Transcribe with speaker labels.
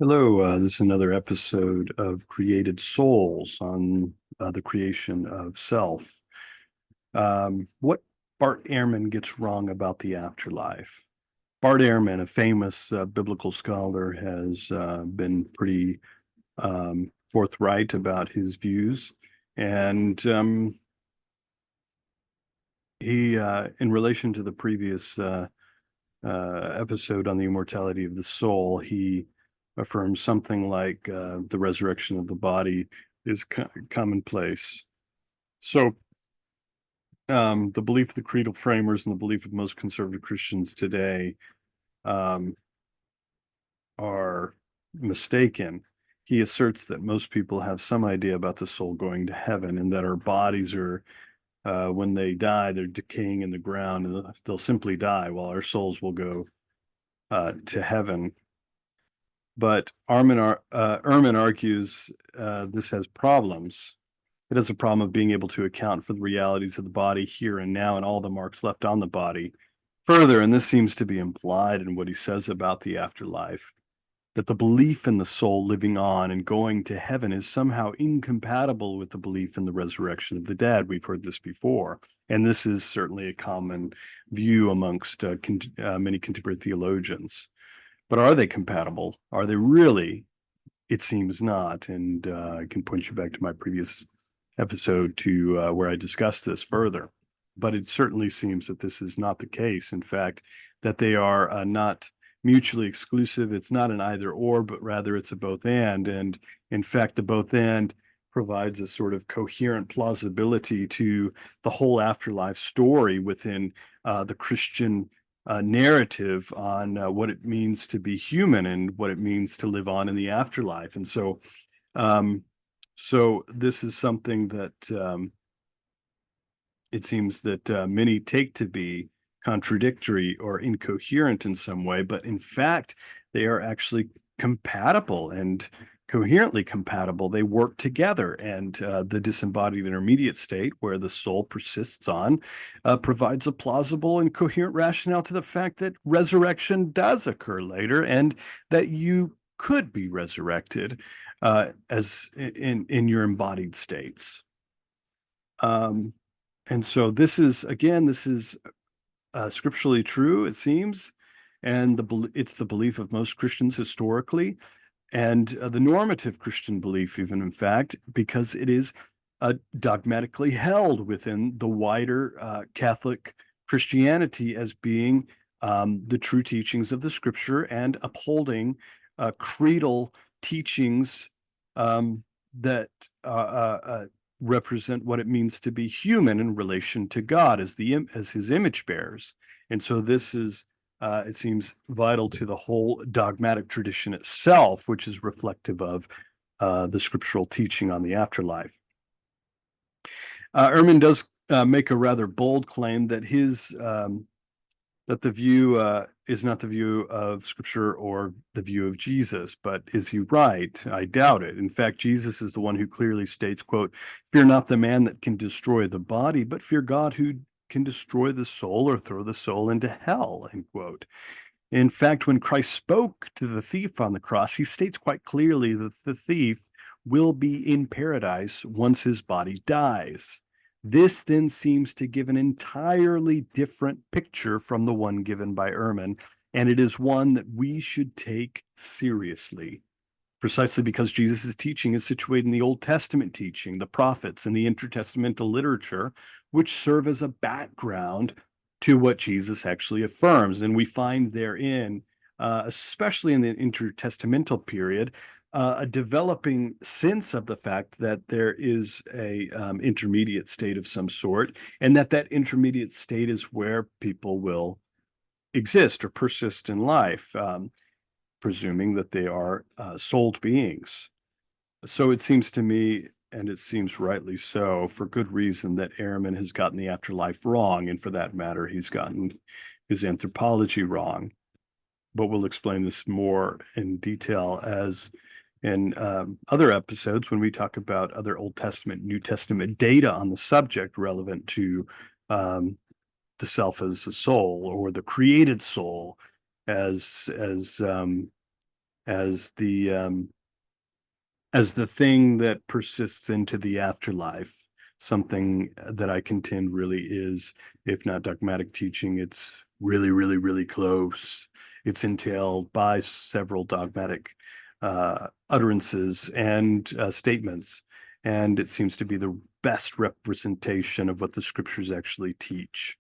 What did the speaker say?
Speaker 1: Hello, this is another episode of Created Souls on the creation of self. What Bart Ehrman gets wrong about the afterlife. Bart Ehrman, a famous biblical scholar, has been pretty forthright about his views. And in relation to the previous episode on the immortality of the soul, he affirms something like the resurrection of the body is commonplace. So, the belief of the creedal framers and the belief of most conservative Christians today um, are mistaken. He asserts that most people have some idea about the soul going to heaven and that our bodies are, when they die, they're decaying in the ground and they'll simply die while our souls will go to heaven. But Ehrman argues this has problems. It has a problem of being able to account for the realities of the body here and now and all the marks left on the body. Further, and this seems to be implied in what he says about the afterlife, that the belief in the soul living on and going to heaven is somehow incompatible with the belief in the resurrection of the dead. We've heard this before, and this is certainly a common view amongst many contemporary theologians. But are they compatible? Are they really? It seems not. And I can point you back to my previous episode to where I discussed this further. But it certainly seems that this is not the case. In fact, that they are not mutually exclusive. It's not an either or, but rather it's a both and. And in fact, the both and provides a sort of coherent plausibility to the whole afterlife story within the Christian narrative on what it means to be human and what it means to live on in the afterlife. And um, so this is something that it seems that many take to be contradictory or incoherent in some way, but in fact, they are actually compatible and coherently compatible. They work together, and the disembodied intermediate state, where the soul persists on, provides a plausible and coherent rationale to the fact that resurrection does occur later, and that you could be resurrected as in your embodied states. Um, and so this is scripturally true, it seems, and it's the belief of most Christians historically, and the normative Christian belief, even in fact, because it is dogmatically held within the wider Catholic Christianity as being the true teachings of the Scripture and upholding creedal teachings um, that represent what it means to be human in relation to God as His image bearers. And so this is it seems vital to the whole dogmatic tradition itself, which is reflective of the scriptural teaching on the afterlife. Ehrman does make a rather bold claim that that the view is not the view of Scripture or the view of Jesus. But is he right? I doubt it. In fact, Jesus is the one who clearly states, quote, "Fear not the man that can destroy the body, but fear God who can destroy the soul or throw the soul into hell," end quote. In fact, when Christ spoke to the thief on the cross, he states quite clearly that the thief will be in paradise once his body dies. This then seems to give an entirely different picture from the one given by Ehrman, and it is one that we should take seriously, precisely because Jesus' teaching is situated in the Old Testament teaching, the prophets, and the intertestamental literature, which serve as a background to what Jesus actually affirms. And we find therein, especially in the intertestamental period, a developing sense of the fact that there is a intermediate state of some sort, and that intermediate state is where people will exist or persist in life, presuming that they are souled beings. So it seems to me, and it seems rightly so, for good reason, that Ehrman has gotten the afterlife wrong, and for that matter, he's gotten his anthropology wrong. But we'll explain this more in detail as in other episodes when we talk about other Old Testament, New Testament data on the subject relevant to um, the self as a soul or the created soul as as the thing that persists into the afterlife, something that I contend really is, if not dogmatic teaching, it's really, really, really close. It's entailed by several dogmatic utterances and statements, and it seems to be the best representation of what the scriptures actually teach.